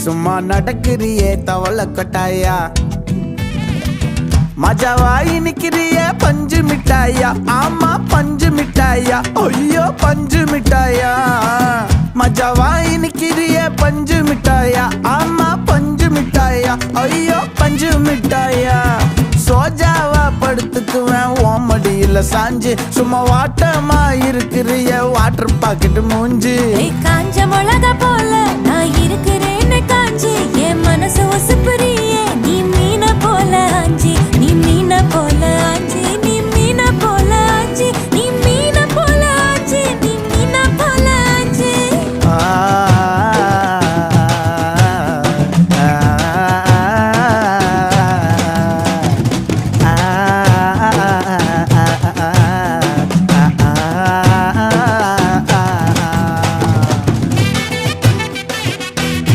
சும்மா நடக்கிறியே தவள கொட்டாயா மஜாவாய் நிக்கிறிய பஞ்சு மிட்டாயா ஆமா பஞ்சு மிட்டாயா ஐயோ பஞ்சு மிட்டாயா மஜாவாய் நிக்கிறிய பஞ்சு மிட்டாயா ஆமா பஞ்சு மிட்டாயா ஐயோ பஞ்சு மிட்டாயா சோஜாவா படுத்துக்குவேன் ஓமடியில சாஞ்சு சும்மா வாட்டமா இருக்கிறிய வாட்டர் பாக்கெட் மூஞ்சு காஞ்ச மிளகா போல